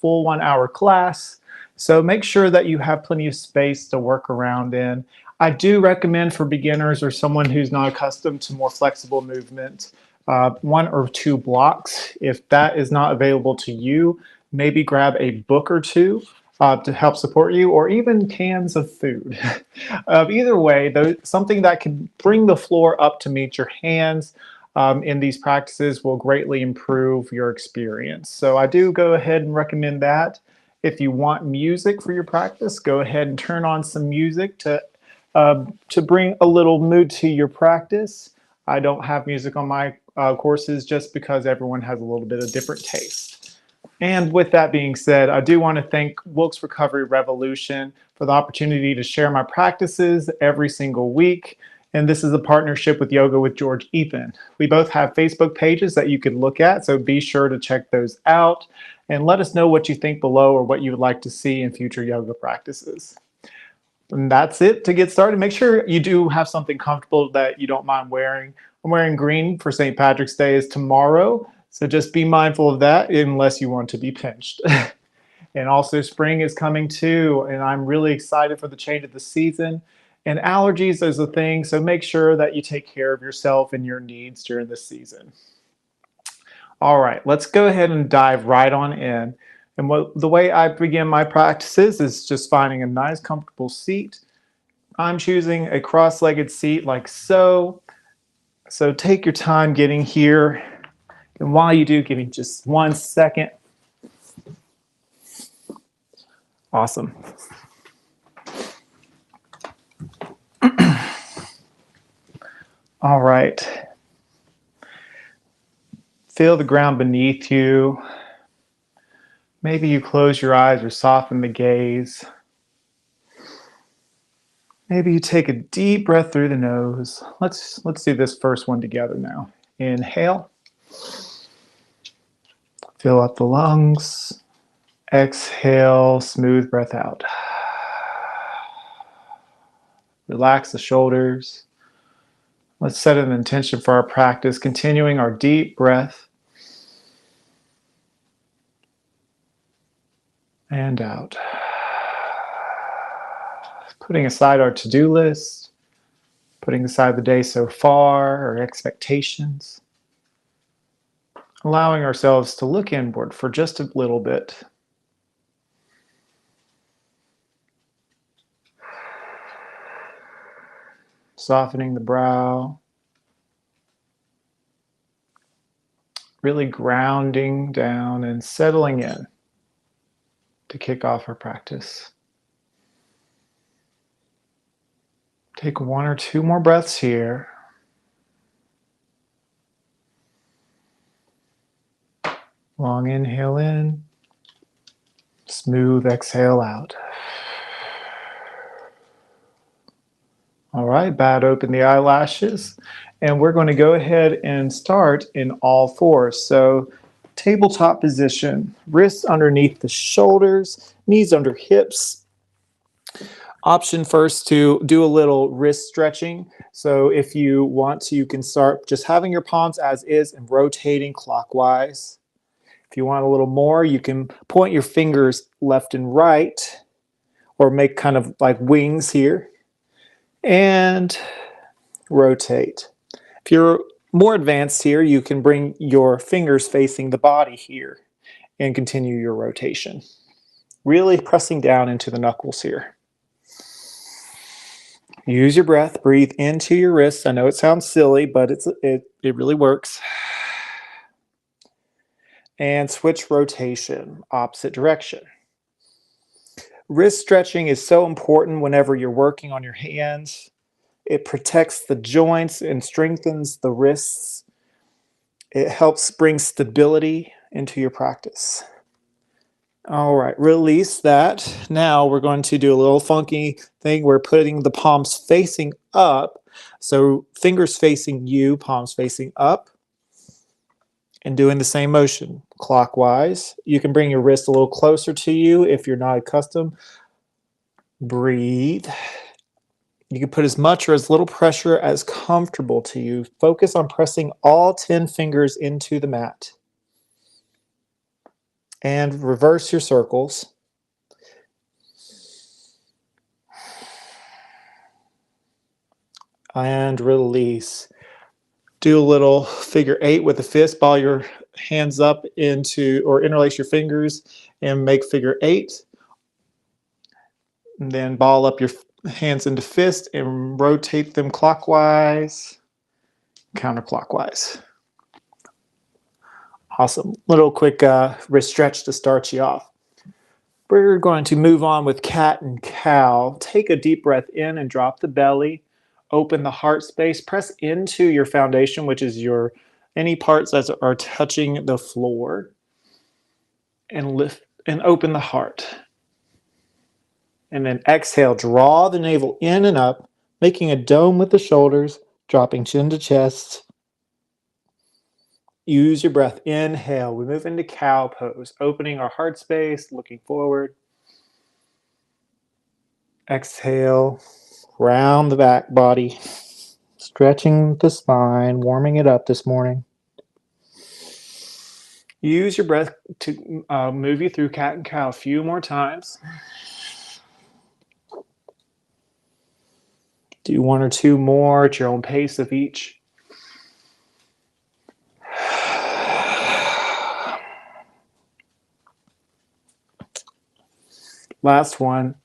full 1 hour class. So make sure that you have plenty of space to work around in. I do recommend for beginners or someone who's not accustomed to more flexible movement, 1 or 2 blocks. If that is not available to you, maybe grab a book or two to help support you, or even cans of food. Either way, something that can bring the floor up to meet your hands in these practices will greatly improve your experience. So I do go ahead and recommend that. If you want music for your practice, go ahead and turn on some music to bring a little mood to your practice. I don't have music on my courses just because everyone has a little bit of different taste. And with that being said, I do want to thank Wilkes Recovery Revolution for the opportunity to share my practices every single week. And this is a partnership with Yoga with George Ethan. We both have Facebook pages that you can look at, so be sure to check those out and let us know what you think below or what you would like to see in future yoga practices. And that's it to get started. Make sure you do have something comfortable that you don't mind wearing. I'm wearing green for St. Patrick's Day is tomorrow, so just be mindful of that unless you want to be pinched. And also spring is coming too, and I'm really excited for the change of the season. And allergies is a thing, so make sure that you take care of yourself and your needs during this season. All right, let's go ahead and dive right on in. And the way I begin my practices is just finding a nice, comfortable seat. I'm choosing a cross-legged seat like so. So take your time getting here. And while you do, give me just 1 second. Awesome. All right. Feel the ground beneath you. Maybe you close your eyes or soften the gaze. Maybe you take a deep breath through the nose. Let's do this first one together now. Inhale. Fill up the lungs. Exhale, smooth breath out. Relax the shoulders. Let's set an intention for our practice, continuing our deep breath. And out. Putting aside our to-do list, putting aside the day so far, our expectations. Allowing ourselves to look inward for just a little bit. Softening the brow. Really grounding down and settling in to kick off our practice. Take 1 or 2 more breaths here. Long inhale in, smooth exhale out. All right, bat open the eyelashes, and we're going to go ahead and start in all fours. So tabletop position, wrists underneath the shoulders, knees under hips. Option first to do a little wrist stretching. So if you want to, you can start just having your palms as is and rotating clockwise. If you want a little more, you can point your fingers left and right, or make kind of like wings here. And rotate. If you're more advanced here, you can bring your fingers facing the body here and continue your rotation. Really pressing down into the knuckles here. Use your breath, breathe into your wrists. I know it sounds silly, but it really works. And switch rotation, opposite direction. Wrist stretching is so important whenever you're working on your hands. It protects the joints and strengthens the wrists. It helps bring stability into your practice. All right, release that. Now we're going to do a little funky thing. We're putting the palms facing up. So fingers facing you, palms facing up. And doing the same motion clockwise. You can bring your wrist a little closer to you if you're not accustomed. Breathe. You can put as much or as little pressure as comfortable to you. Focus on pressing all 10 fingers into the mat. And reverse your circles. And release. Do a little figure 8 with the fist. Ball your hands up into, or interlace your fingers and make figure 8. And then ball up your hands into fist and rotate them clockwise, counterclockwise. Awesome. Little quick wrist stretch to start you off. We're going to move on with cat and cow. Take a deep breath in and drop the belly. Open the heart space. Press into your foundation, which is your any parts that are touching the floor. And lift and open the heart. And then exhale, draw the navel in and up, making a dome with the shoulders, dropping chin to chest. Use your breath. Inhale. We move into cow pose, opening our heart space, looking forward. Exhale, round the back body, stretching the spine, warming it up this morning. Use your breath to move you through cat and cow a few more times. Do 1 or 2 more at your own pace of each. Last one.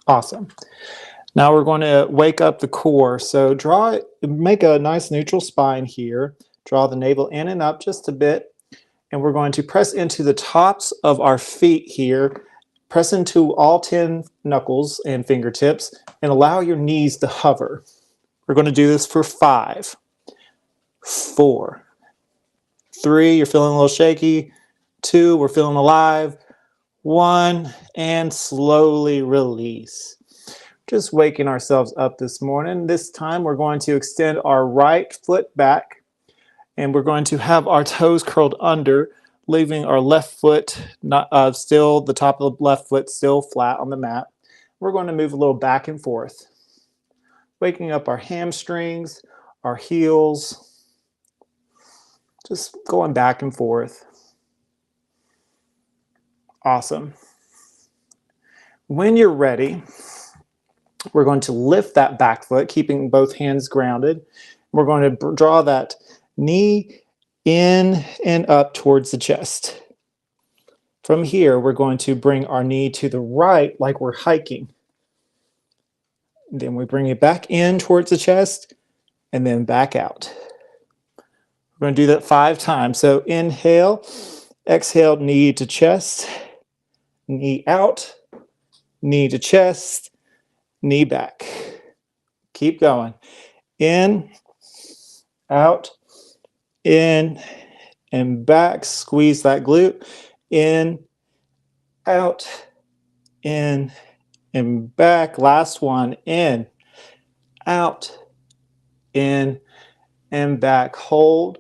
Awesome. Now we're going to wake up the core. So make a nice neutral spine here. Draw the navel in and up just a bit. And we're going to press into the tops of our feet here. Press into all 10 knuckles and fingertips and allow your knees to hover. We're going to do this for 5, 4, 3, you're feeling a little shaky. 2, we're feeling alive. 1, and slowly release. Just waking ourselves up this morning. This time we're going to extend our right foot back and we're going to have our toes curled under, leaving our left foot still, the top of the left foot still flat on the mat. We're going to move a little back and forth, waking up our hamstrings, our heels, just going back and forth. Awesome. When you're ready, we're going to lift that back foot, keeping both hands grounded. We're going to draw that knee in and up towards the chest. From here, we're going to bring our knee to the right like we're hiking. And then we bring it back in towards the chest and then back out. We're going to do that 5 times. So inhale, exhale, knee to chest, knee out, knee to chest, knee back. Keep going. In, out, in, and back. Squeeze that glute. In, out, in, and back. Last one. In, out, in, and back. Hold.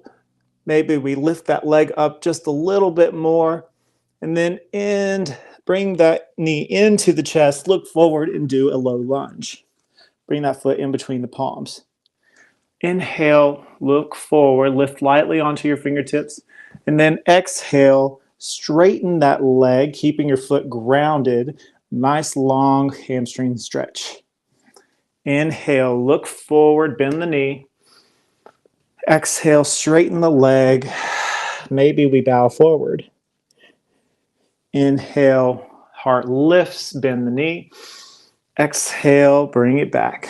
Maybe we lift that leg up just a little bit more. And then bring that knee into the chest. Look forward and do a low lunge. Bring that foot in between the palms. Inhale, look forward, lift lightly onto your fingertips, and then exhale, straighten that leg, keeping your foot grounded. Nice long hamstring stretch. Inhale, look forward, bend the knee. Exhale, straighten the leg. Maybe we bow forward. Inhale, heart lifts, bend the knee. Exhale, bring it back.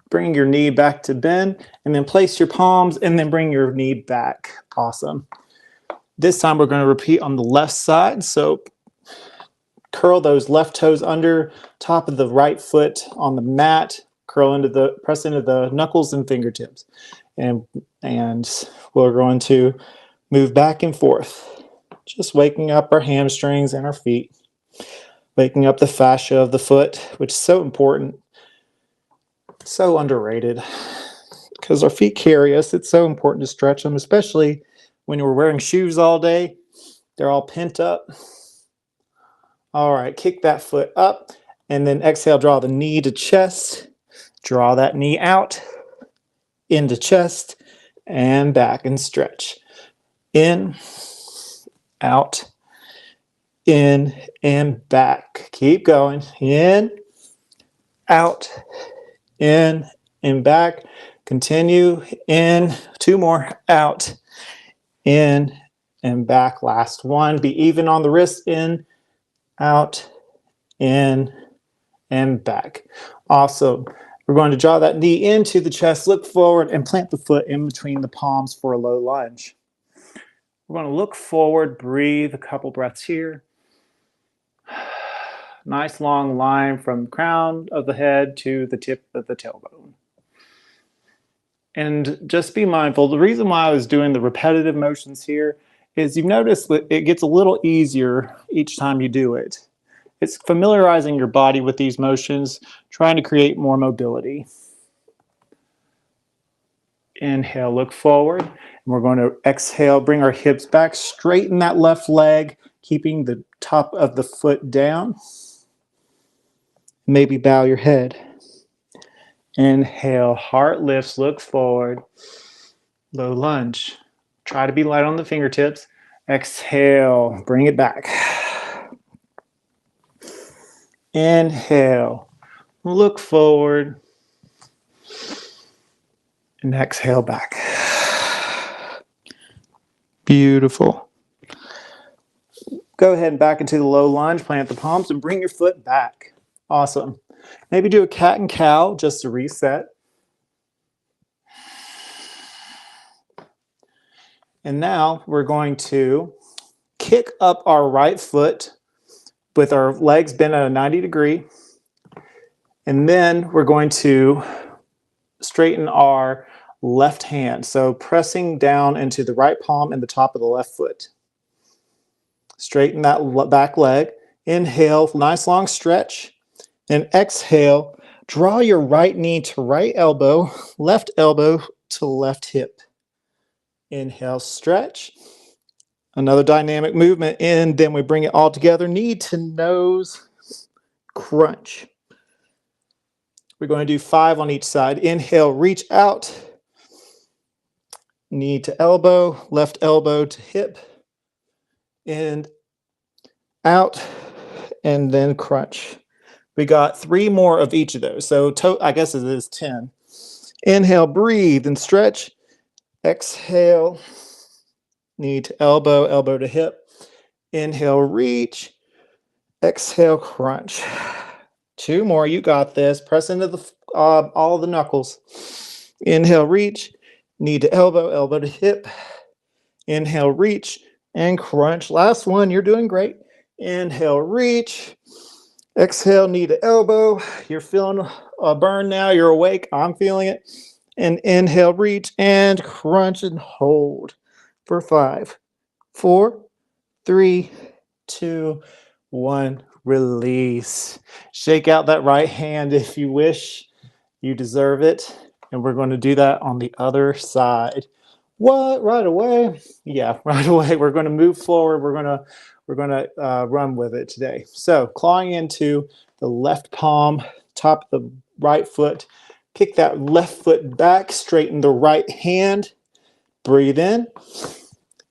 Bring your knee back to bend, and then place your palms, and then bring your knee back. Awesome. This time we're going to repeat on the left side. So curl those left toes under, top of the right foot on the mat. Press into the knuckles and fingertips. And we're going to move back and forth. Just waking up our hamstrings and our feet. Waking up the fascia of the foot, which is so important. So underrated because our feet carry us. It's so important to stretch them, especially when you're wearing shoes all day. They're all pent up. All right, kick that foot up and then exhale, draw the knee to chest. Draw that knee out. into chest, and back and stretch. In, out, in, and back. Keep going. In, out, in, and back. Continue. In, two more. Out, in, and back. Last one. Be even on the wrist. In, out, in, and back. Awesome. We're going to draw that knee into the chest, look forward, and plant the foot in between the palms for a low lunge. We're going to look forward, breathe a couple breaths here. Nice long line from the crown of the head to the tip of the tailbone. And just be mindful, the reason why I was doing the repetitive motions here is you've noticed that it gets a little easier each time you do it. It's familiarizing your body with these motions, trying to create more mobility. Inhale, look forward. And we're going to exhale, bring our hips back, straighten that left leg, keeping the top of the foot down. Maybe bow your head. Inhale, heart lifts, look forward. Low lunge. Try to be light on the fingertips. Exhale, bring it back. Inhale, look forward, and exhale back. Beautiful. Go ahead and back into the low lunge, plant the palms, and bring your foot back. Awesome. Maybe do a cat and cow just to reset. And now we're going to kick up our right foot with our legs bent at a 90 degree. And then we're going to straighten our left hand. So pressing down into the right palm and the top of the left foot. Straighten that back leg. Inhale, nice long stretch. And exhale, draw your right knee to right elbow, left elbow to left hip. Inhale, stretch. Another dynamic movement in, then we bring it all together, knee to nose, crunch. We're going to do 5 on each side. Inhale, reach out, knee to elbow, left elbow to hip, and out, and then crunch. We got 3 more of each of those, so I guess it is 10. Inhale, breathe and stretch. Exhale, knee to elbow, elbow to hip. Inhale, reach. Exhale, crunch. 2 more. You got this. Press into the all the knuckles. Inhale, reach. Knee to elbow, elbow to hip. Inhale, reach and crunch. Last one. You're doing great. Inhale, reach. Exhale, knee to elbow. You're feeling a burn now. You're awake. I'm feeling it. And inhale, reach and crunch and hold for 5, 4, 3, 2, 1. Release. Shake out that right hand if you wish. You deserve it. And we're going to do that on the other side. What? Right away? Yeah, right away. We're going to move forward. We're going to run with it today. So clawing into the left palm, top of the right foot. Kick that left foot back. Straighten the right hand. Breathe in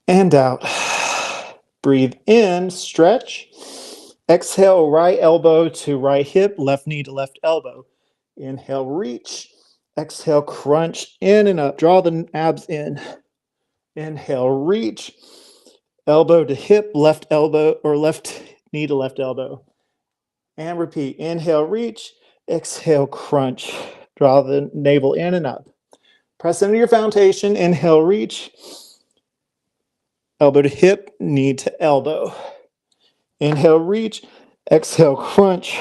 and out. Breathe in, stretch. Exhale, right elbow to right hip, left knee to left elbow. Inhale, reach. Exhale, crunch in and up. Draw the abs in. Inhale, reach. Elbow to hip, left elbow or left knee to left elbow. And repeat. Inhale, reach. Exhale, crunch. Draw the navel in and up. Press into your foundation. Inhale, reach. Elbow to hip, knee to elbow. Inhale, reach. Exhale, crunch.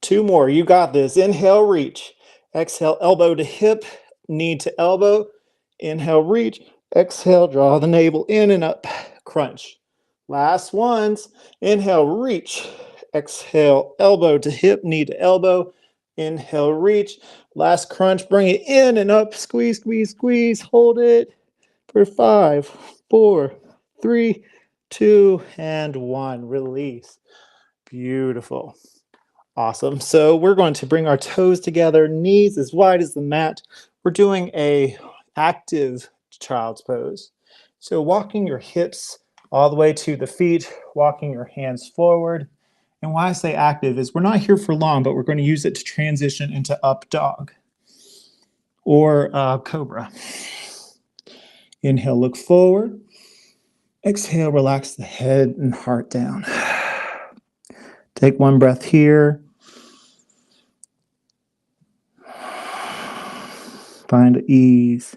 2 more. You got this. Inhale, reach. Exhale, elbow to hip, knee to elbow. Inhale, reach. Exhale, draw the navel in and up. Crunch. Last ones. Inhale, reach. Exhale, elbow to hip, knee to elbow. Inhale, reach. Last crunch. Bring it in and up. Squeeze, squeeze, squeeze. Hold it for 5, 4, 3, 2, and 1. Release. Beautiful. Awesome. So we're going to bring our toes together, knees as wide as the mat. we're doing a active child's pose. So walking your hips all the way to the feet, walking your hands forward. And why I say active is we're not here for long, but we're going to use it to transition into up dog or cobra. Inhale, look forward. Exhale, relax the head and heart down. Take one breath here. Find ease.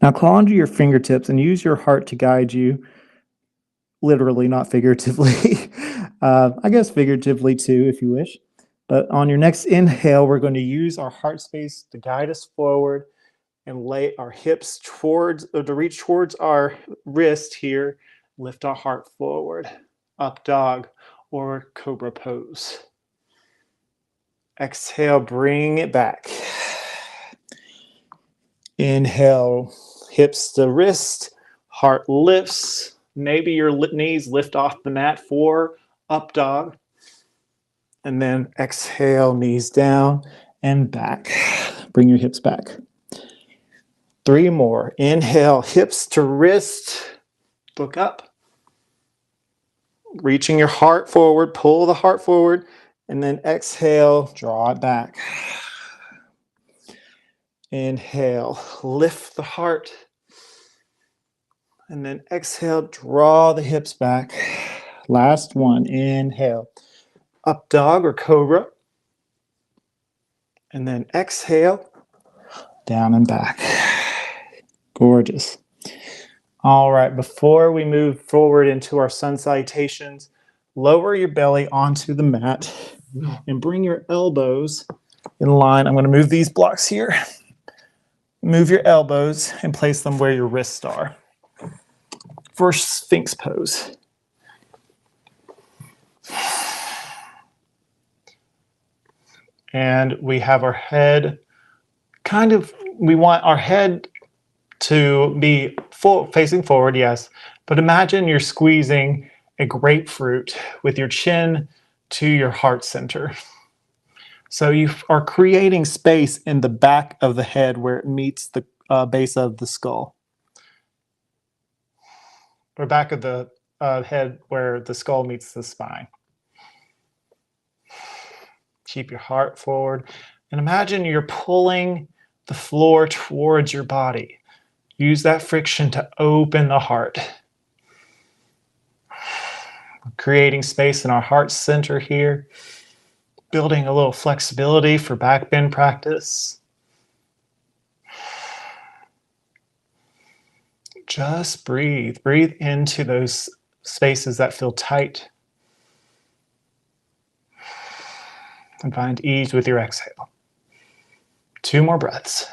Now claw onto your fingertips and use your heart to guide you. Literally, not figuratively. I guess figuratively too, if you wish. But on your next inhale, we're going to use our heart space to guide us forward and lay our hips towards, or to reach towards our wrist here. Lift our heart forward. Up dog or cobra pose. Exhale, bring it back. Inhale, hips to wrist, heart lifts. Maybe your knees lift off the mat for up dog. And then exhale, knees down and back. Bring your hips back. 3 more. Inhale, hips to wrist. Look up. Reaching your heart forward, pull the heart forward, and then exhale, draw it back. Inhale, lift the heart. And then exhale, draw the hips back. Last one, inhale. Up dog or cobra. And then exhale, down and back. Gorgeous. All right, before we move forward into our sun salutations, lower your belly onto the mat and bring your elbows in line. I'm going to move these blocks here. Move your elbows and place them where your wrists are. For Sphinx pose. And we have our head we want our head to be facing forward, yes. But imagine you're squeezing a grapefruit with your chin to your heart center. So you are creating space in the back of the head where it meets the base of the skull. Or back of the head where the skull meets the spine. Keep your heart forward. And imagine you're pulling the floor towards your body. Use that friction to open the heart. Creating space in our heart center here. Building a little flexibility for back bend practice. Just breathe. Breathe into those spaces that feel tight. And find ease with your exhale. 2 more breaths.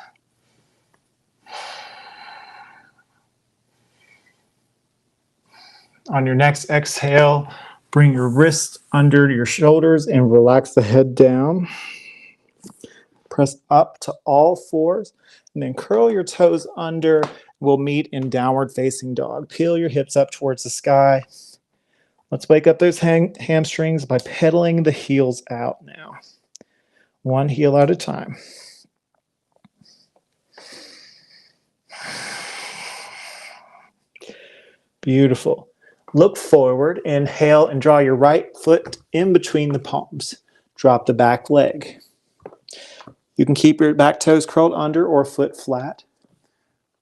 On your next exhale, bring your wrists under your shoulders and relax the head down. Press up to all 4s and then curl your toes under. We'll meet in downward facing dog. Peel your hips up towards the sky. Let's wake up those hamstrings by pedaling the heels out now. 1 heel at a time. Beautiful. Look forward, inhale, and draw your right foot in between the palms. Drop the back leg. You can keep your back toes curled under or foot flat.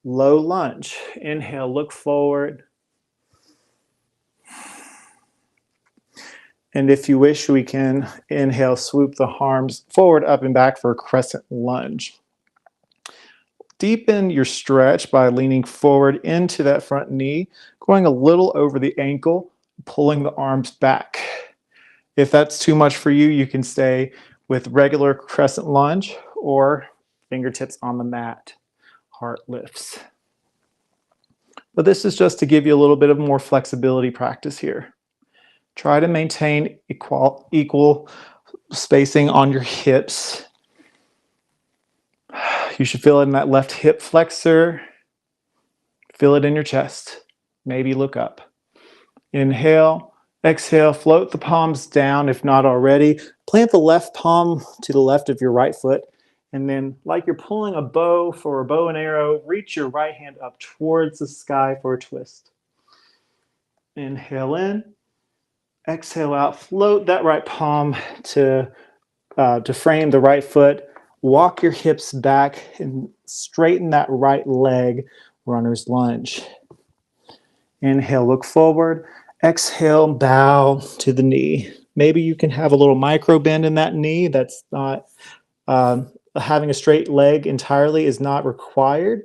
Low lunge. Inhale, look forward. And if you wish, we can inhale, swoop the arms forward, up and back for a crescent lunge. Deepen your stretch by leaning forward into that front knee, going a little over the ankle, pulling the arms back. If that's too much for you, you can stay with regular crescent lunge or fingertips on the mat. Heart lifts. But this is just to give you a little bit of more flexibility practice here. Try to maintain equal spacing on your hips. You should feel it in that left hip flexor. Feel it in your chest. Maybe look up. Inhale, exhale, float the palms down if not already. Plant the left palm to the left of your right foot And then, like you're pulling a bow for a bow and arrow, reach your right hand up towards the sky for a twist. Inhale in, exhale out, float that right palm to frame the right foot. Walk your hips back and straighten that right leg, runner's lunge. Inhale, look forward. Exhale, bow to the knee. Maybe you can have a little micro bend in that knee. That's not, having a straight leg entirely is not required.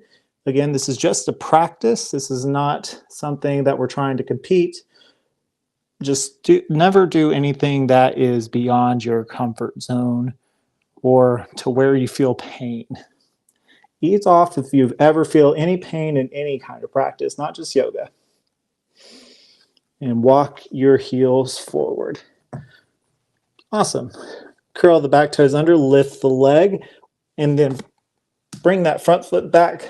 Again, this is just a practice. This is not something that we're trying to compete. Just never do anything that is beyond your comfort zone or to where you feel pain. Ease off if you ever feel any pain in any kind of practice, not just yoga. And walk your heels forward. Awesome. Curl the back toes under, lift the leg, and then bring that front foot back.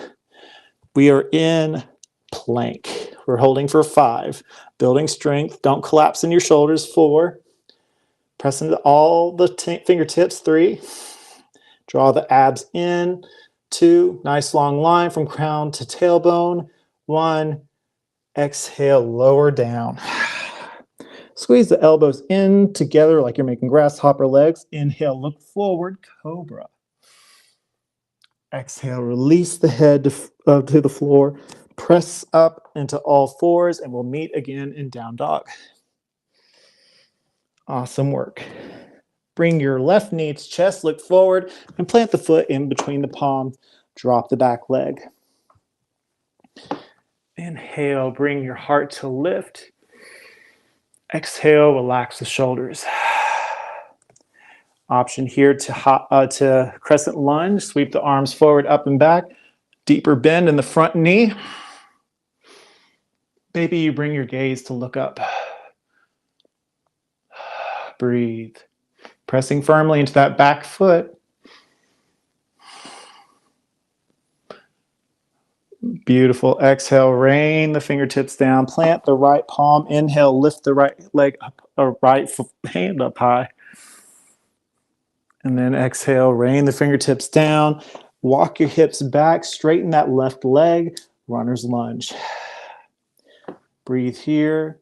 We are in plank. We're holding for 5. Building strength. Don't collapse in your shoulders. 4. Press into all the fingertips. 3. Draw the abs in. 2. Nice long line from crown to tailbone. 1. Exhale, lower down. Squeeze the elbows in together like you're making grasshopper legs. Inhale, look forward, cobra. Exhale, release the head to the floor. Press up into all fours, and we'll meet again in down dog. Awesome work. Bring your left knee to chest, look forward, and plant the foot in between the palms. Drop the back leg. Inhale, bring your heart to lift. Exhale, relax the shoulders. Option here to crescent lunge. Sweep the arms forward, up and back. Deeper bend in the front knee. Maybe you bring your gaze to look up. Breathe. Pressing firmly into that back foot. Beautiful. Exhale, rain the fingertips down. Plant the right palm. Inhale, lift the right leg up, or right hand up high. And then exhale, rain the fingertips down. Walk your hips back. Straighten that left leg. Runner's lunge. Breathe here.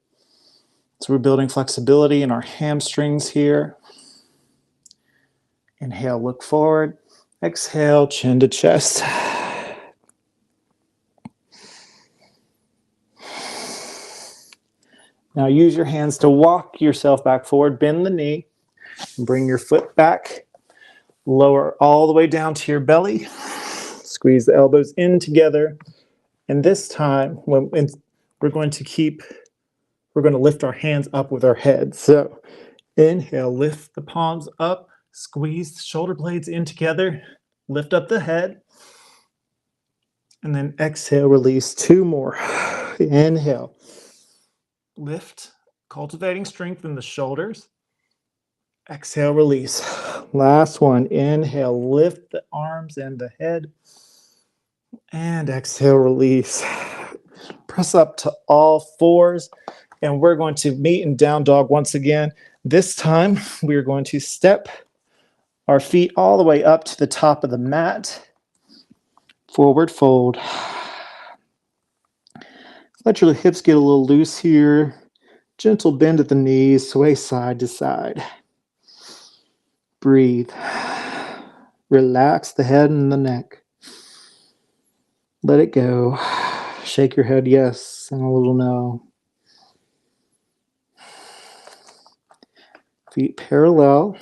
So we're building flexibility in our hamstrings here. Inhale, look forward. Exhale, chin to chest. Now use your hands to walk yourself back forward. Bend the knee. And bring your foot back. Lower all the way down to your belly. Squeeze the elbows in together. And this time, we're going to lift our hands up with our heads. So inhale, lift the palms up. Squeeze the shoulder blades in together. Lift up the head. And then exhale, release. 2 more. Inhale. Lift, cultivating strength in the shoulders. Exhale, release. Last one. Inhale, lift the arms and the head. And exhale, release. Press up to all fours. And we're going to meet in down dog once again. This time, we are going to step our feet all the way up to the top of the mat. Forward fold. Let your hips get a little loose here. Gentle bend at the knees, sway side to side. Breathe. Relax the head and the neck. Let it go. Shake your head yes and a little no. Feet parallel.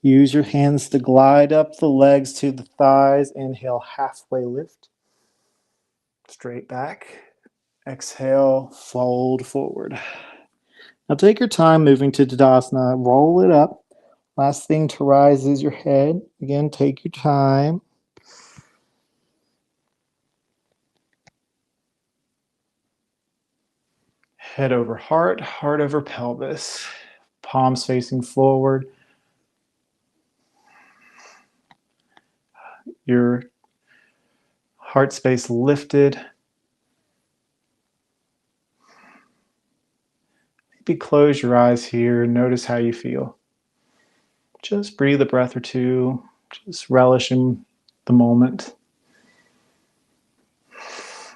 Use your hands to glide up the legs to the thighs. Inhale, halfway lift. Straight back. Exhale, fold forward. Now take your time moving to Tadasana. Roll it up. Last thing to rise is your head. Again, take your time. Head over heart, heart over pelvis. Palms facing forward. Your heart space lifted. Maybe close your eyes here and notice how you feel. Just breathe a breath or two. Just relish in the moment.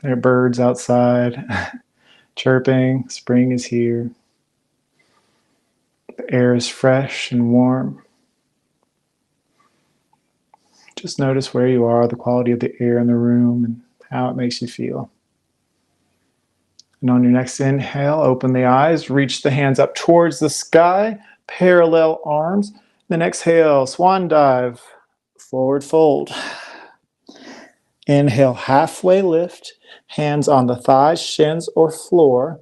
There are birds outside chirping. Spring is here. The air is fresh and warm. Just notice where you are, the quality of the air in the room, and how it makes you feel. And on your next inhale, open the eyes, reach the hands up towards the sky, parallel arms. Then exhale, swan dive, forward fold. Inhale, halfway lift, hands on the thighs, shins, or floor.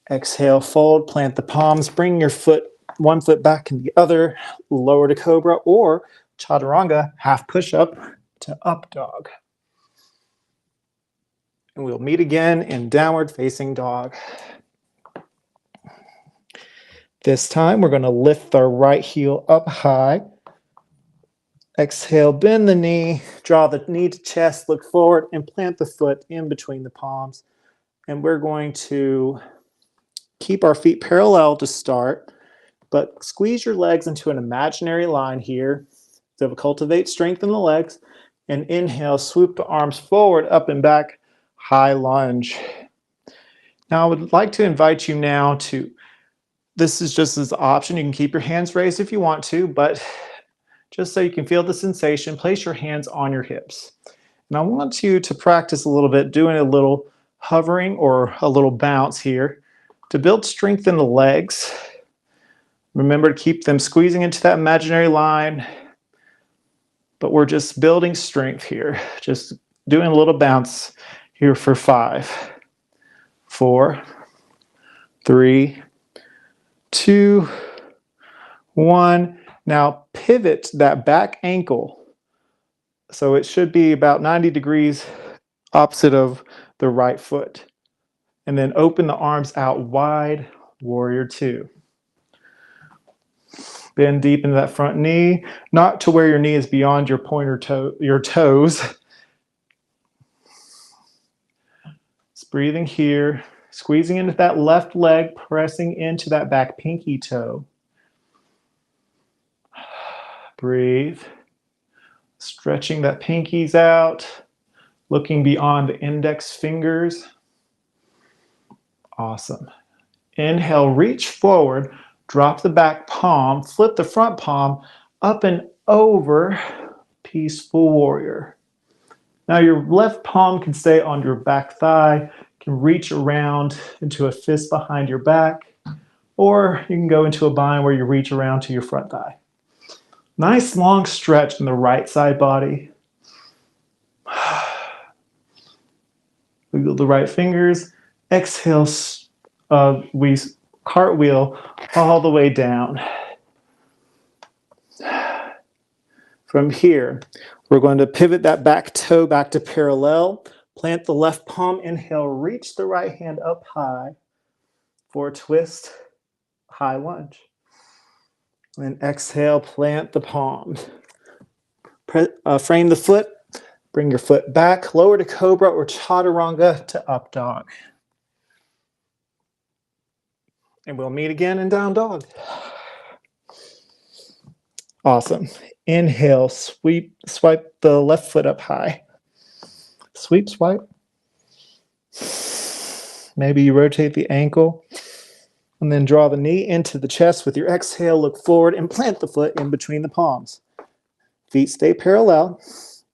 Exhale, fold, plant the palms, bring your foot, one foot back and the other, lower to cobra, or chaturanga, half push-up to up dog. And we'll meet again in downward facing dog. This time we're going to lift our right heel up high. Exhale, bend the knee, draw the knee to chest, look forward, and plant the foot in between the palms. And we're going to keep our feet parallel to start, but squeeze your legs into an imaginary line here to cultivate strength in the legs. And inhale, swoop the arms forward, up and back, high lunge. Now I would like to invite you now to, this is just as an option, you can keep your hands raised if you want to, but just so you can feel the sensation, place your hands on your hips. And I want you to practice a little bit, doing a little hovering or a little bounce here to build strength in the legs. Remember to keep them squeezing into that imaginary line, but we're just building strength here. Just doing a little bounce here for 5, 4, 3, 2, 1. Now pivot that back ankle. So it should be about 90 degrees opposite of the right foot. And then open the arms out wide, warrior 2. Bend deep into that front knee, not to where your knee is beyond your pointer toe, your toes. Just breathing here, squeezing into that left leg, pressing into that back pinky toe. Breathe. Stretching that pinkies out, looking beyond the index fingers. Awesome. Inhale, reach forward, drop the back palm, flip the front palm up and over, peaceful warrior. Now your left palm can stay on your back thigh, can reach around into a fist behind your back, or you can go into a bind where you reach around to your front thigh. Nice long stretch in the right side body. Wiggle the right fingers. Exhale, we cartwheel all the way down. From here, we're going to pivot that back toe back to parallel. Plant the left palm. Inhale, reach the right hand up high for a twist, high lunge. And exhale, plant the palms. Frame the foot. Bring your foot back, lower to cobra or chaturanga to up dog. And we'll meet again in down dog. Awesome. Inhale, swipe the left foot up high. Sweep, swipe. Maybe you rotate the ankle and then draw the knee into the chest with your exhale. Look forward and plant the foot in between the palms. Feet stay parallel.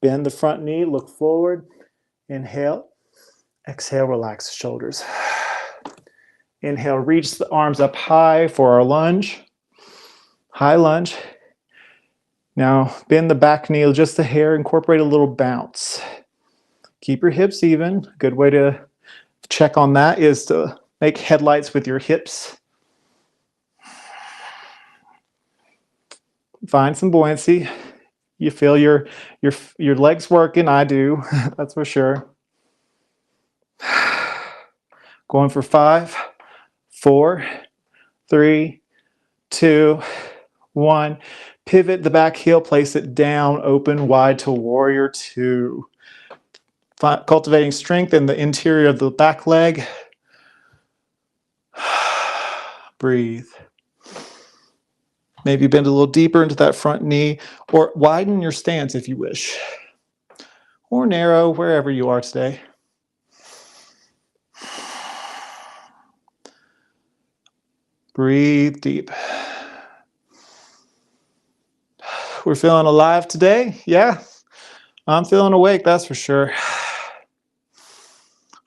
Bend the front knee, look forward. Inhale. Exhale, relax the shoulders. Inhale, reach the arms up high for our lunge. High lunge. Now bend the back knee just a hair, incorporate a little bounce. Keep your hips even. A good way to check on that is to make headlights with your hips. Find some buoyancy. You feel your legs working. I do, that's for sure. Going for 5, 4, 3, 2, 1. Pivot the back heel, place it down, open wide to warrior 2. Cultivating strength in the interior of the back leg. Breathe. Maybe bend a little deeper into that front knee, or widen your stance if you wish, or narrow wherever you are today. Breathe deep. We're feeling alive today. Yeah, I'm feeling awake, that's for sure.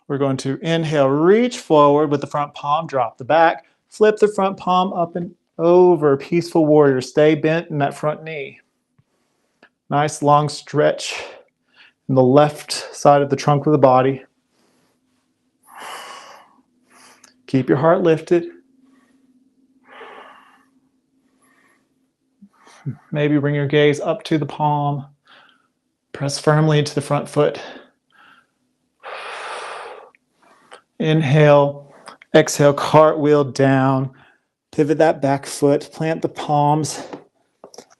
We're going to inhale, reach forward with the front palm, drop the back, flip the front palm up and over, peaceful warrior. Stay bent in that front knee. Nice long stretch in the left side of the trunk of the body. Keep your heart lifted. Maybe bring your gaze up to the palm. Press firmly into the front foot. Inhale, exhale, cartwheel down. Pivot that back foot, plant the palms,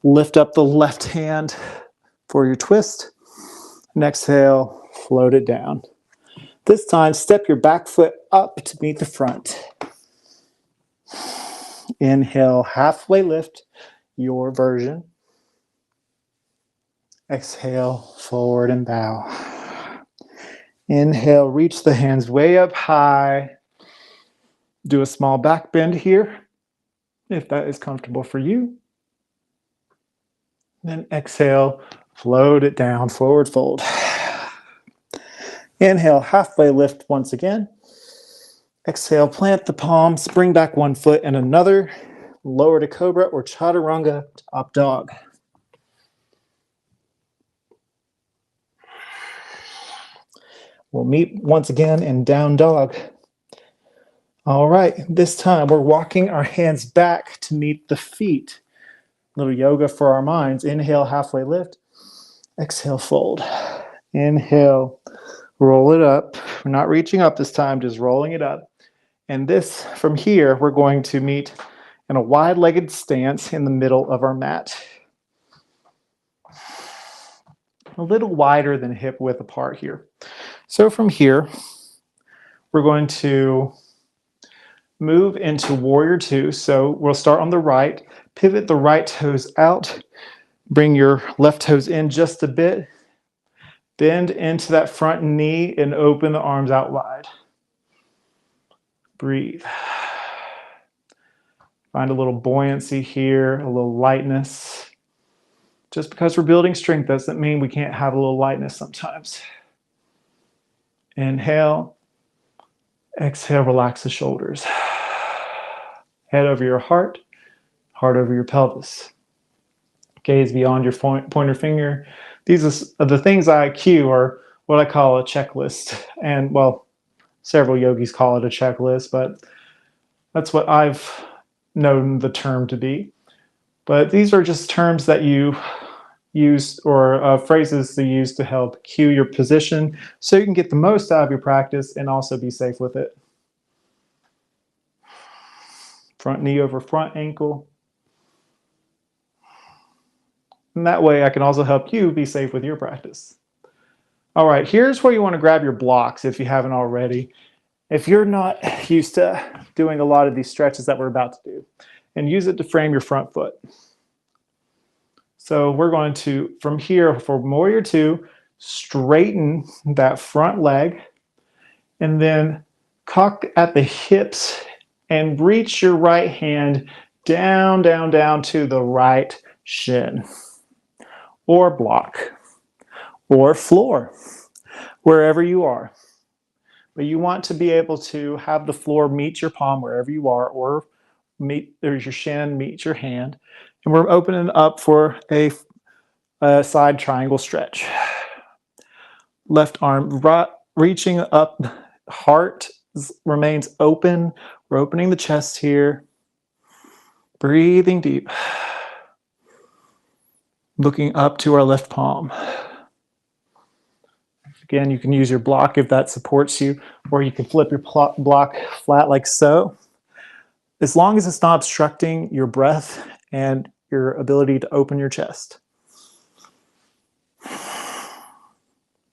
lift up the left hand for your twist, and exhale, float it down. This time, step your back foot up to meet the front. Inhale, halfway lift, your version. Exhale, forward and bow. Inhale, reach the hands way up high. Do a small back bend here, if that is comfortable for you. Then exhale, float it down, forward fold. Inhale, halfway lift once again. Exhale, plant the palms, bring back one foot and another. Lower to cobra or chaturanga to up dog. We'll meet once again in down dog. All right, this time we're walking our hands back to meet the feet. A little yoga for our minds. Inhale, halfway lift. Exhale, fold. Inhale, roll it up. We're not reaching up this time, just rolling it up. And this, from here, we're going to meet in a wide-legged stance in the middle of our mat. A little wider than hip width apart here. So from here, we're going to move into warrior two. So we'll start on the right, pivot the right toes out, bring your left toes in just a bit, bend into that front knee and open the arms out wide. Breathe. Find a little buoyancy here, a little lightness. Just because we're building strength doesn't mean we can't have a little lightness sometimes. Inhale. Exhale, relax the shoulders. Head over your heart, heart over your pelvis. Gaze beyond your pointer finger. These are the things I cue, or what I call a checklist. And well, several yogis call it a checklist, but that's what I've known the term to be. But these are just terms that you use, or phrases to use to help cue your position so you can get the most out of your practice and also be safe with it. Front knee over front ankle. And that way I can also help you be safe with your practice. All right, here's where you want to grab your blocks if you haven't already. If you're not used to doing a lot of these stretches that we're about to do, and use it to frame your front foot. So we're going to, from here, for warrior two, straighten that front leg, and then cock at the hips and reach your right hand down, down, down to the right shin, or block, or floor, wherever you are. But you want to be able to have the floor meet your palm wherever you are, or there's your shin, meet your hand. And we're opening up for a side triangle stretch. Left arm reaching up, heart remains open. We're opening the chest here. Breathing deep. Looking up to our left palm. Again, you can use your block if that supports you, or you can flip your block flat like so. As long as it's not obstructing your breath and your ability to open your chest.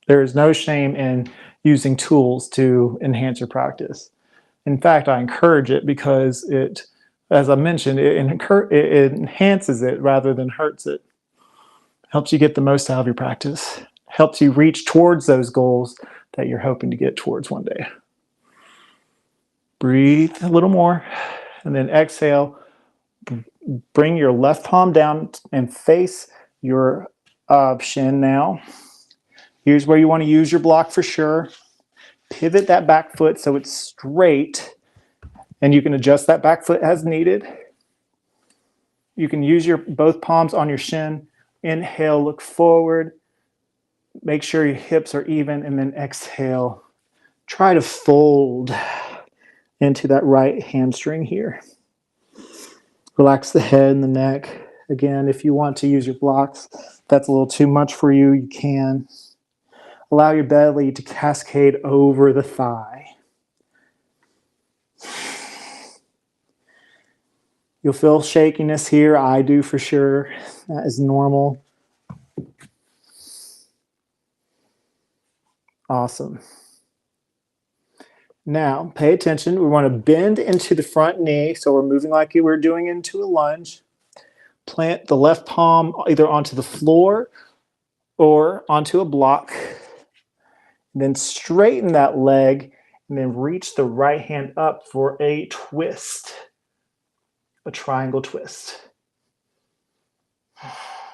There is no shame in using tools to enhance your practice. In fact, I encourage it because it As I mentioned, it enhances it rather than hurts it. Helps you get the most out of your practice. Helps you reach towards those goals that you're hoping to get towards one day. Breathe a little more, and then exhale. Bring your left palm down and face your shin now. Here's where you want to use your block for sure. Pivot that back foot so it's straight, and you can adjust that back foot as needed. You can use your both palms on your shin. Inhale, look forward. Make sure your hips are even, and then exhale. Try to fold into that right hamstring here. Relax the head and the neck. Again, if you want to use your blocks, that's a little too much for you, you can. Allow your belly to cascade over the thigh. You'll feel shakiness here. I do for sure. That is normal. Awesome. Now, pay attention. We want to bend into the front knee. So we're moving like we're doing into a lunge. Plant the left palm either onto the floor or onto a block. Then straighten that leg and then reach the right hand up for a twist. A triangle twist.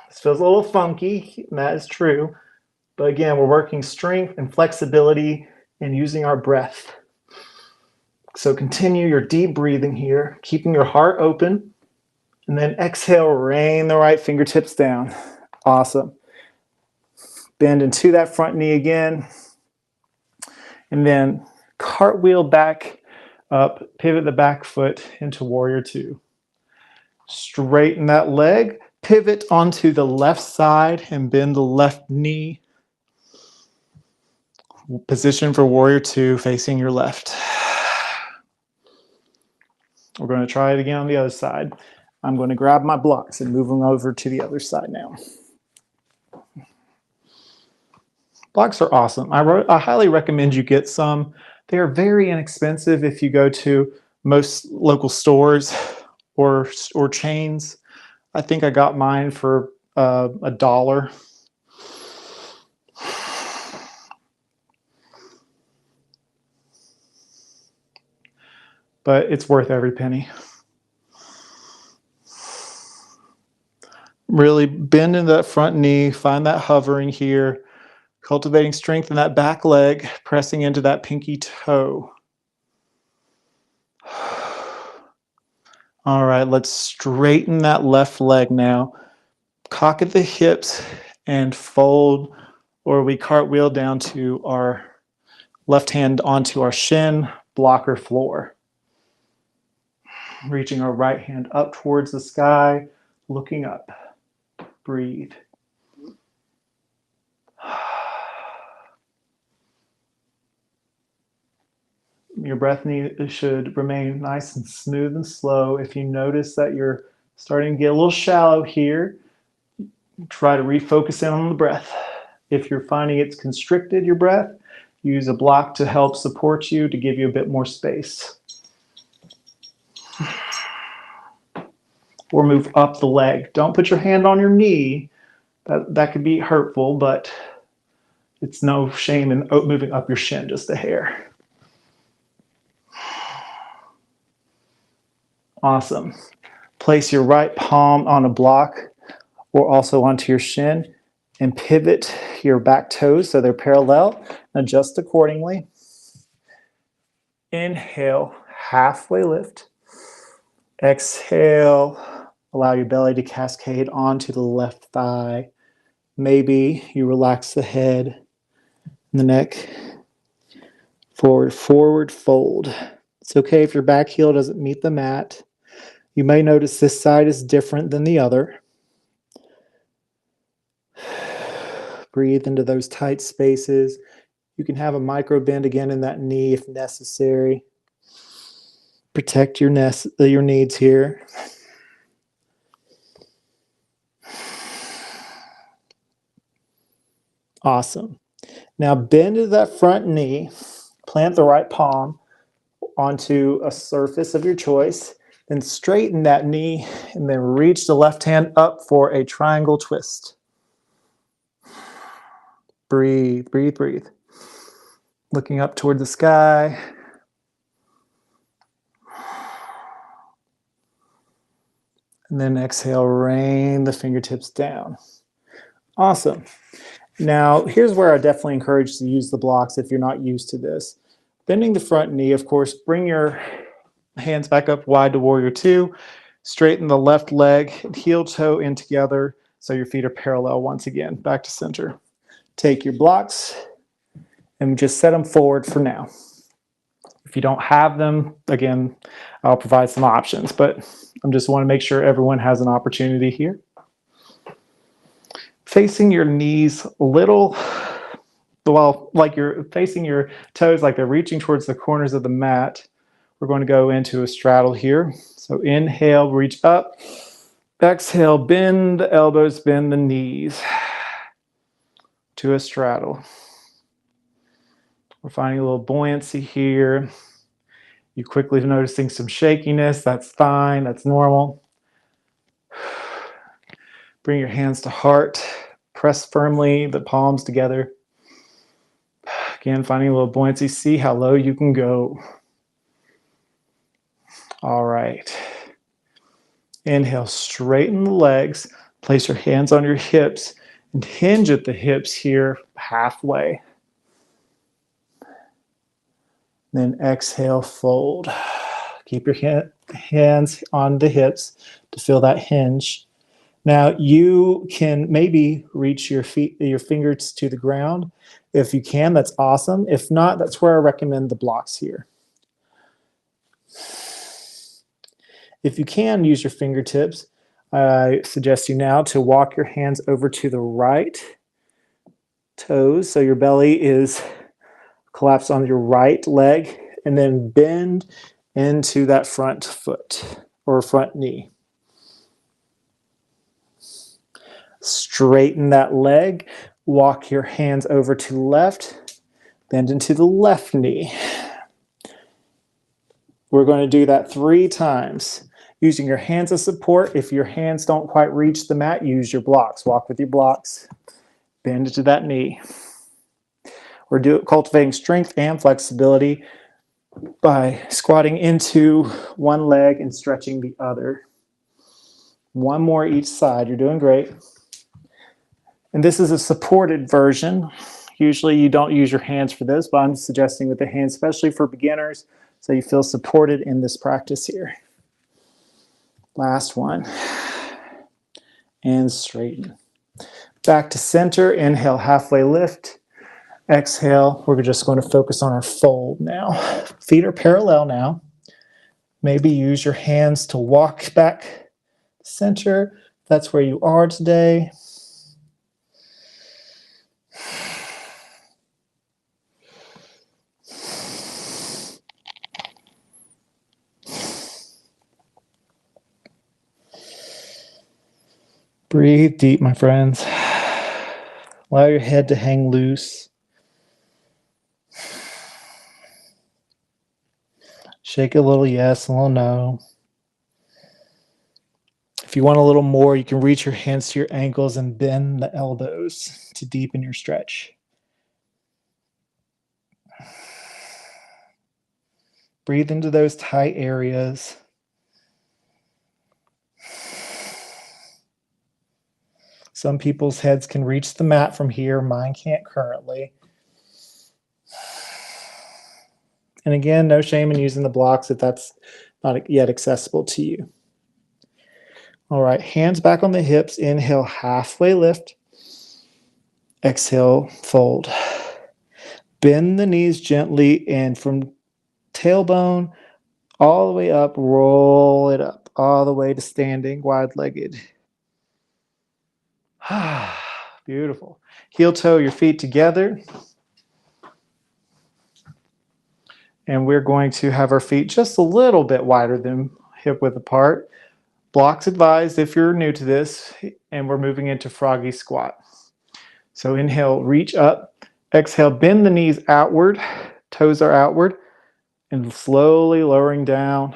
This feels a little funky, and that is true. But again, we're working strength and flexibility and using our breath. So continue your deep breathing here, keeping your heart open. And then exhale, rain the right fingertips down. Awesome. Bend into that front knee again. And then cartwheel back up, pivot the back foot into warrior two. Straighten that leg, pivot onto the left side and bend the left knee. Position for warrior two facing your left. We're going to try it again on the other side. I'm going to grab my blocks and move them over to the other side now. Blocks are awesome. I highly recommend you get some. They are very inexpensive if you go to most local stores or chains. I think I got mine for $1. But it's worth every penny. Really bend into that front knee, find that hovering here, cultivating strength in that back leg, pressing into that pinky toe. All right, let's straighten that left leg now. Cock at the hips and fold, or we cartwheel down to our left hand onto our shin, blocker floor. Reaching our right hand up towards the sky, looking up. Breathe. Your breath should remain nice and smooth and slow. If you notice that you're starting to get a little shallow here, try to refocus in on the breath. If you're finding it's constricted, your breath, use a block to help support you, to give you a bit more space. Or move up the leg. Don't put your hand on your knee. That could be hurtful, but it's no shame in moving up your shin just a hair. Awesome. Place your right palm on a block or also onto your shin and pivot your back toes so they're parallel. Adjust accordingly. Inhale, halfway lift. Exhale. Allow your belly to cascade onto the left thigh. Maybe you relax the head and the neck. Forward, forward, fold. It's okay if your back heel doesn't meet the mat. You may notice this side is different than the other. Breathe into those tight spaces. You can have a micro bend again in that knee if necessary. Protect your needs here. Awesome. Now bend to that front knee. Plant the right palm onto a surface of your choice. Then straighten that knee and then reach the left hand up for a triangle twist. Breathe, breathe, breathe. Looking up toward the sky. And then exhale, rain the fingertips down. Awesome. Now, here's where I definitely encourage to use the blocks if you're not used to this. Bending the front knee, of course, bring your hands back up wide to warrior two. Straighten the left leg and heel toe in together so your feet are parallel once again. Back to center. Take your blocks and just set them forward for now. If you don't have them, again, I'll provide some options, but I just want to make sure everyone has an opportunity here. Facing your knees a little, well, like you're facing your toes like they're reaching towards the corners of the mat. We're going to go into a straddle here. So inhale, reach up. Exhale, bend the elbows, bend the knees to a straddle. We're finding a little buoyancy here. You quickly noticing some shakiness. That's fine. That's normal. Bring your hands to heart. Press firmly the palms together. Again, finding a little buoyancy. See how low you can go. All right. Inhale, straighten the legs. Place your hands on your hips and hinge at the hips here halfway. Then exhale, fold. Keep your hands on the hips to feel that hinge. Now you can maybe reach your fingers to the ground. If you can, that's awesome. If not, that's where I recommend the blocks here. If you can use your fingertips, I suggest you now to walk your hands over to the right toes. So your belly is collapsed on your right leg and then bend into that front foot or front knee. Straighten that leg, walk your hands over to the left, bend into the left knee. We're going to do that 3 times. Using your hands as support. If your hands don't quite reach the mat, use your blocks. Walk with your blocks. Bend into that knee. We're cultivating strength and flexibility by squatting into one leg and stretching the other. One more each side. You're doing great. And this is a supported version. Usually you don't use your hands for this, but I'm suggesting with the hands, especially for beginners, so you feel supported in this practice here. Last one. And straighten. Back to center. Inhale, halfway lift. Exhale. We're just going to focus on our fold now. Feet are parallel now. Maybe use your hands to walk back center. That's where you are today. Breathe deep, my friends. Allow your head to hang loose. Shake a little yes, a little no. If you want a little more, you can reach your hands to your ankles and bend the elbows to deepen your stretch. Breathe into those tight areas. Some people's heads can reach the mat from here. Mine can't currently. And again, no shame in using the blocks if that's not yet accessible to you. All right, hands back on the hips. Inhale, halfway lift. Exhale, fold. Bend the knees gently, and from tailbone all the way up, roll it up, all the way to standing, wide-legged. Beautiful. Heel toe your feet together. And we're going to have our feet just a little bit wider than hip width apart. Blocks advised if you're new to this. And we're moving into froggy squat. So inhale, reach up. Exhale, bend the knees outward. Toes are outward. And slowly lowering down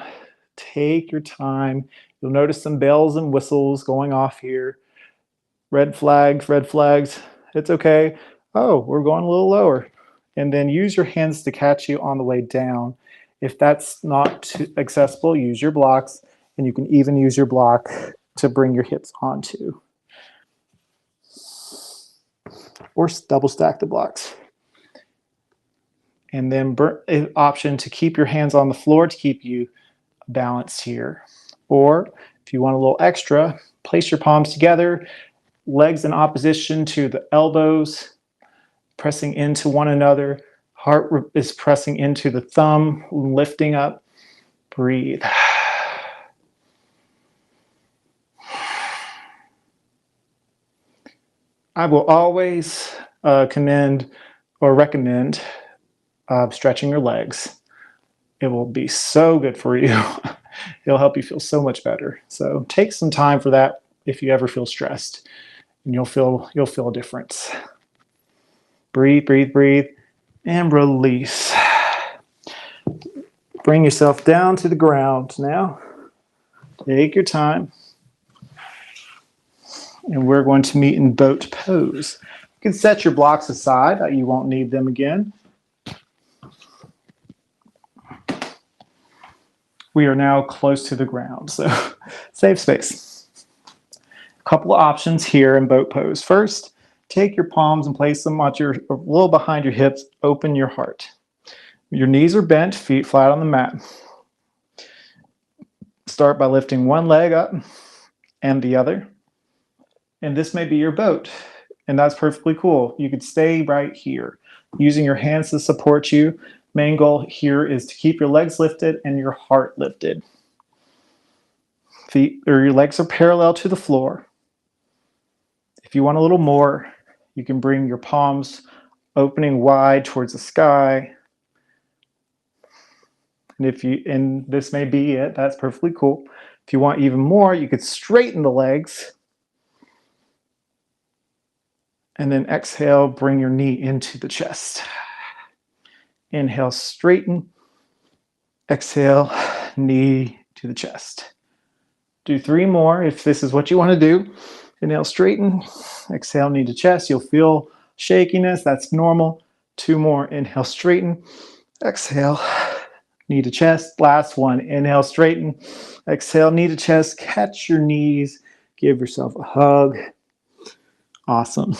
Take your time. You'll notice some bells and whistles going off here. Red flags, red flags. It's okay. Oh, we're going a little lower. And then use your hands to catch you on the way down. If that's not accessible, use your blocks, and you can even use your block to bring your hips onto. Or double stack the blocks. And then an option to keep your hands on the floor to keep you balanced here. Or if you want a little extra, place your palms together, legs in opposition to the elbows, pressing into one another. Heart is pressing into the thumb, lifting up. Breathe. I will always commend or recommend stretching your legs. It will be so good for you. It'll help you feel so much better. So take some time for that if you ever feel stressed, and you'll feel a difference. Breathe, breathe, breathe, and release. Bring yourself down to the ground now. Take your time. And we're going to meet in boat pose. You can set your blocks aside. You won't need them again. We are now close to the ground, so save space. A couple of options here in boat pose. First, take your palms and place them on a little behind your hips. Open your heart. Your knees are bent, feet flat on the mat. Start by lifting one leg up and the other. And this may be your boat, and that's perfectly cool. You could stay right here, using your hands to support you. Main goal here is to keep your legs lifted and your heart lifted. Feet or your legs are parallel to the floor. If you want a little more, you can bring your palms opening wide towards the sky. And this may be it, that's perfectly cool. If you want even more, you could straighten the legs. And then exhale, bring your knee into the chest. Inhale, straighten. Exhale, knee to the chest. Do 3 more if this is what you want to do. Inhale, straighten. Exhale, knee to chest. You'll feel shakiness. That's normal. 2 more. Inhale, straighten. Exhale, knee to chest. Last one. Inhale, straighten. Exhale, knee to chest. Catch your knees. Give yourself a hug. Awesome.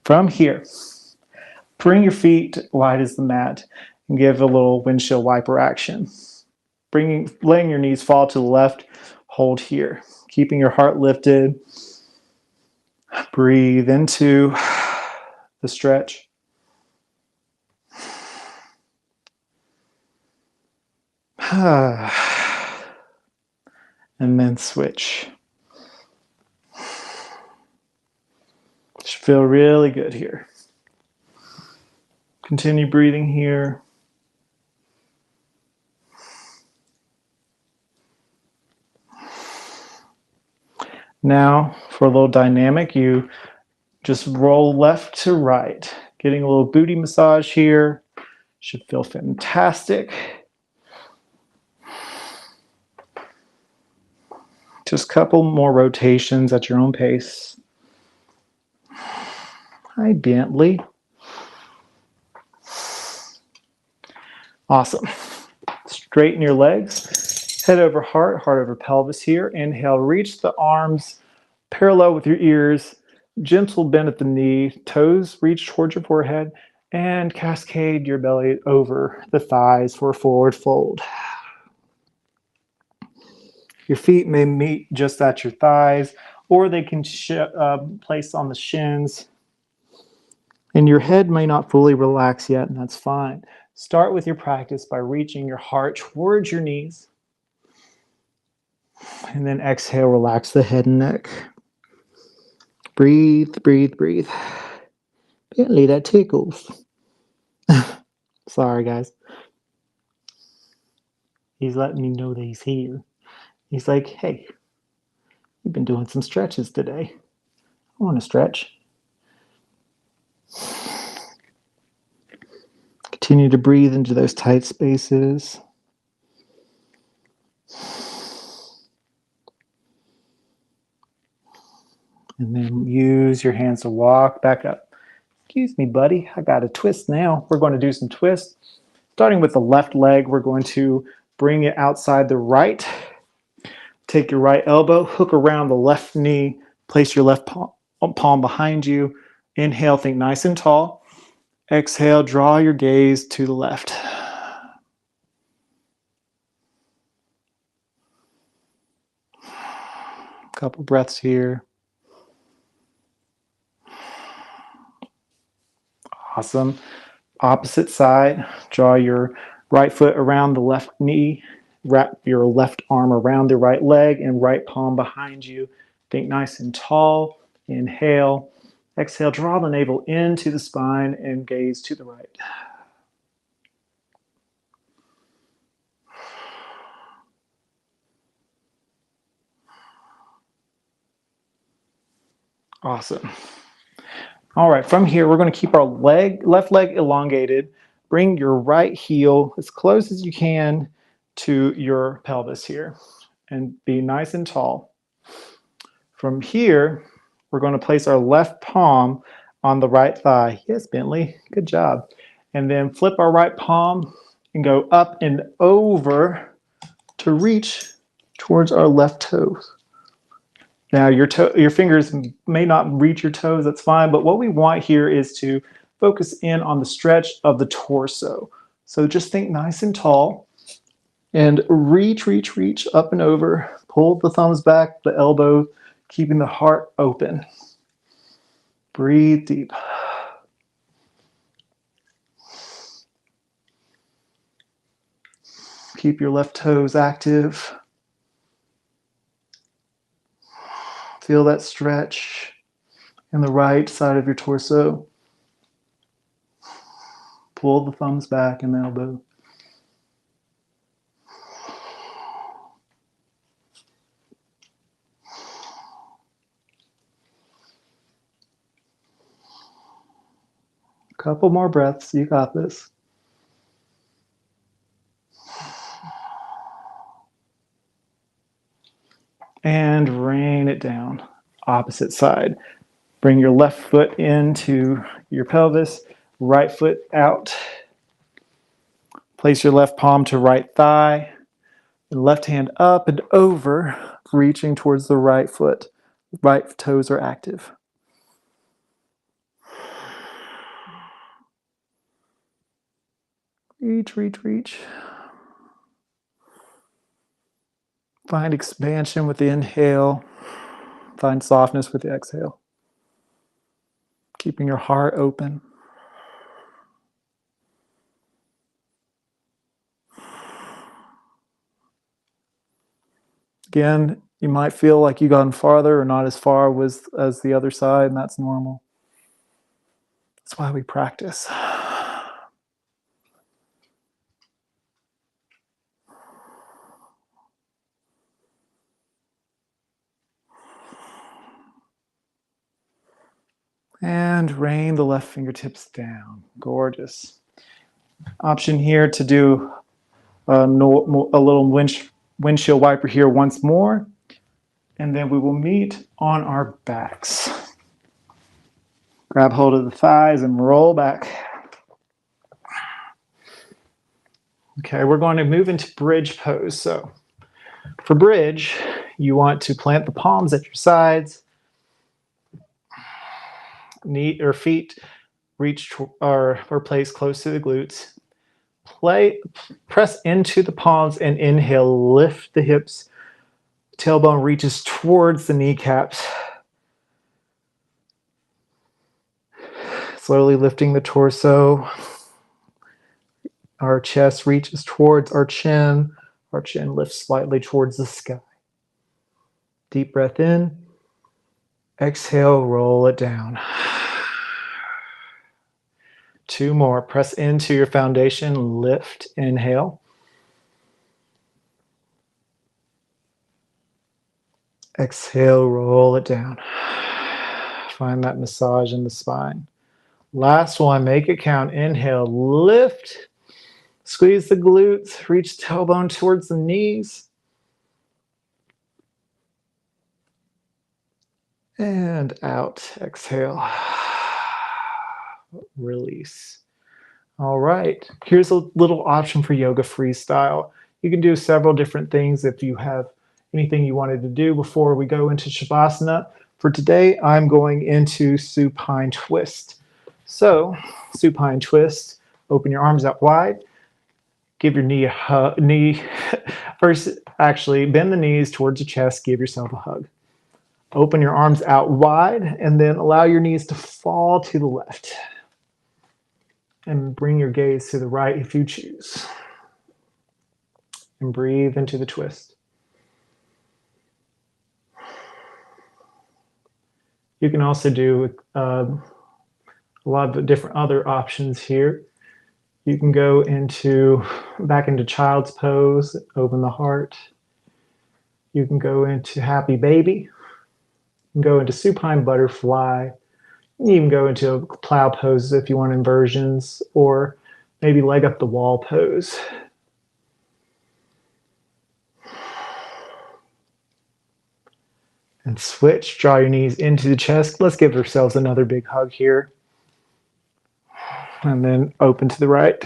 From here, bring your feet wide as the mat and give a little windshield wiper action. Letting your knees fall to the left, hold here. Keeping your heart lifted. Breathe into the stretch. And then switch. Should feel really good here. Continue breathing here. Now, for a little dynamic, you just roll left to right. Getting a little booty massage here. Should feel fantastic. Just a couple more rotations at your own pace. Hi, Bentley. Awesome. Straighten your legs. Head over heart, heart over pelvis here. Inhale, reach the arms parallel with your ears. Gentle bend at the knee. Toes reach towards your forehead. And cascade your belly over the thighs for a forward fold. Your feet may meet just at your thighs, or they can place on the shins. And your head may not fully relax yet, and that's fine. Start with your practice by reaching your heart towards your knees. And then exhale, relax the head and neck. Breathe, breathe, breathe. Bentley, that tickles. Sorry, guys. He's letting me know that he's here. He's like, hey, you've been doing some stretches today. I want to stretch. Continue to breathe into those tight spaces. And then use your hands to walk back up. Excuse me, buddy. I got a twist now. We're going to do some twists. Starting with the left leg, we're going to bring it outside the right. Take your right elbow, hook around the left knee, place your left palm behind you. Inhale, think nice and tall. Exhale, draw your gaze to the left. Couple breaths here. Awesome. Opposite side, draw your right foot around the left knee, wrap your left arm around the right leg and right palm behind you. Think nice and tall. Inhale. Exhale, draw the navel into the spine and gaze to the right. Awesome. All right, from here, we're going to keep our left leg elongated. Bring your right heel as close as you can to your pelvis here and be nice and tall. From here, we're going to place our left palm on the right thigh. Yes, Bentley, good job. And then flip our right palm and go up and over to reach towards our left toes. Now, your fingers may not reach your toes, that's fine, but what we want here is to focus in on the stretch of the torso. So just think nice and tall and reach up and over. Pull the thumbs back, the elbow, keeping the heart open. Breathe deep. Keep your left toes active. Feel that stretch in the right side of your torso. Pull the thumbs back and the elbow. Couple more breaths. You got this. And rain it down. Opposite side. Bring your left foot into your pelvis, right foot out. Place your left palm to right thigh, left hand up and over, reaching towards the right foot. Right toes are active. Reach. Find expansion with the inhale. Find softness with the exhale. Keeping your heart open. Again, you might feel like you've gotten farther or not as far as the other side, and that's normal. That's why we practice. And rain the left fingertips down. Gorgeous. Option here to do a little windshield wiper here once more. And then we will meet on our backs. Grab hold of the thighs and roll back. Okay, we're going to move into bridge pose. So for bridge, you want to plant the palms at your sides. Knee or feet reach or place close to the glutes. Press into the palms and inhale, lift the hips. Tailbone reaches towards the kneecaps. Slowly lifting the torso. Our chest reaches towards our chin. Our chin lifts slightly towards the sky. Deep breath in. Exhale, roll it down. 2 more. Press into your foundation. Lift. Inhale. Exhale, roll it down. Find that massage in the spine. Last one, make it count. Inhale, lift. Squeeze the glutes. Reach tailbone towards the knees. And out. Exhale. Release. All right. Here's a little option for yoga freestyle. You can do several different things if you have anything you wanted to do before we go into Shavasana. For today, I'm going into supine twist. So, supine twist, open your arms out wide. Give your knee a hug. First, actually, bend the knees towards your chest. Give yourself a hug. Open your arms out wide and then allow your knees to fall to the left. And bring your gaze to the right if you choose. And breathe into the twist. You can also do a lot of different other options here. You can go back into child's pose, open the heart. You can go into happy baby. You can go into supine butterfly. You can even go into a plow pose if you want inversions, or maybe leg up the wall pose. And switch, draw your knees into the chest. Let's give ourselves another big hug here. And then open to the right.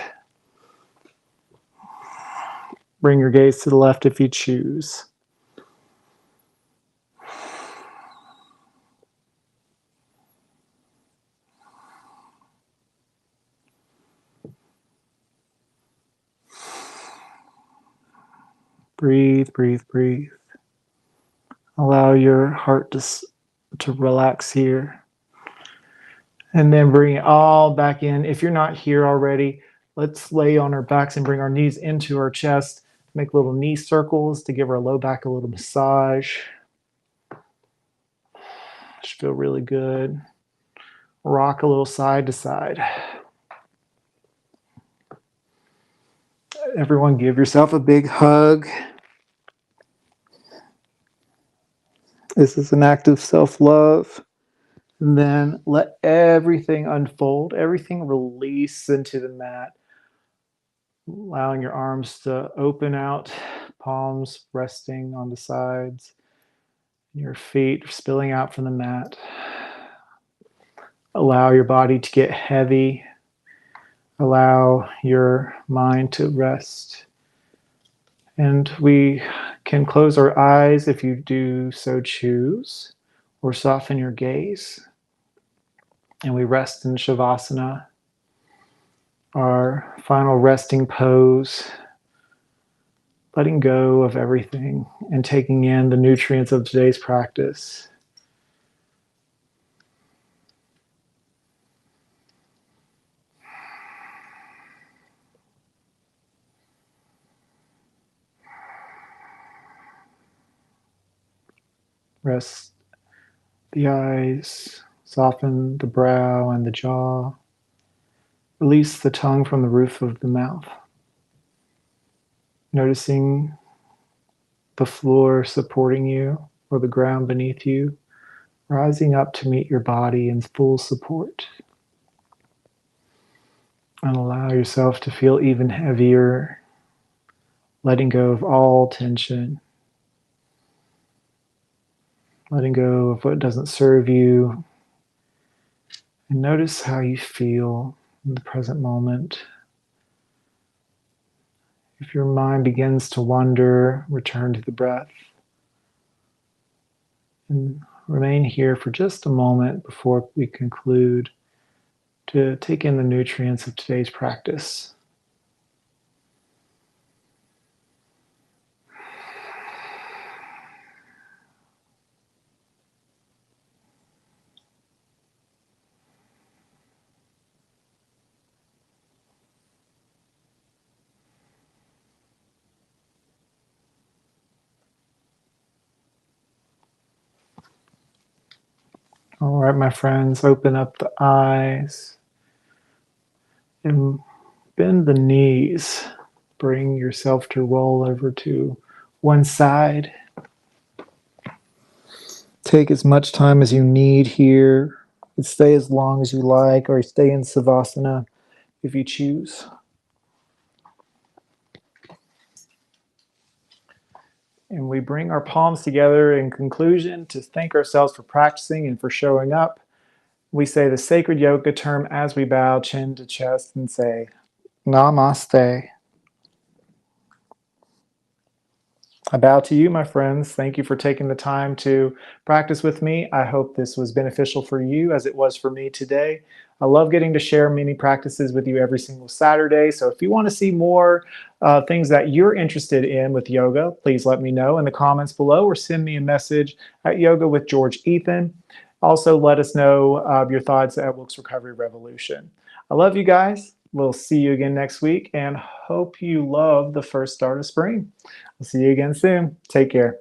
Bring your gaze to the left if you choose. Breathe, breathe, breathe. Allow your heart to relax here. And then bring it all back in. If you're not here already, let's lay on our backs and bring our knees into our chest. Make little knee circles to give our low back a little massage. Should feel really good. Rock a little side to side. Everyone give yourself a big hug. This is an act of self-love. And then let everything unfold, everything release into the mat. Allowing your arms to open out, palms resting on the sides, your feet spilling out from the mat. Allow your body to get heavy. Allow your mind to rest. And we can close our eyes if you do so choose, or soften your gaze. And we rest in Shavasana, our final resting pose, letting go of everything and taking in the nutrients of today's practice. Rest the eyes, soften the brow and the jaw. Release the tongue from the roof of the mouth. Noticing the floor supporting you or the ground beneath you, rising up to meet your body in full support. And allow yourself to feel even heavier, letting go of all tension. Letting go of what doesn't serve you. And notice how you feel in the present moment. If your mind begins to wander, return to the breath. And remain here for just a moment before we conclude to take in the nutrients of today's practice. All right, my friends, open up the eyes and bend the knees. Bring yourself to roll over to one side. Take as much time as you need here. You can stay as long as you like, or stay in Savasana if you choose. And we bring our palms together in conclusion to thank ourselves for practicing and for showing up. We say the sacred yoga term as we bow chin to chest and say, Namaste. I bow to you, my friends. Thank you for taking the time to practice with me. I hope this was beneficial for you as it was for me today. I love getting to share mini practices with you every single Saturday. So if you want to see more things that you're interested in with yoga, please let me know in the comments below or send me a message at Yoga with George Ethan. Also, let us know your thoughts at Wilkes Recovery Revolution. I love you guys. We'll see you again next week and hope you love the first start of spring. I'll see you again soon. Take care.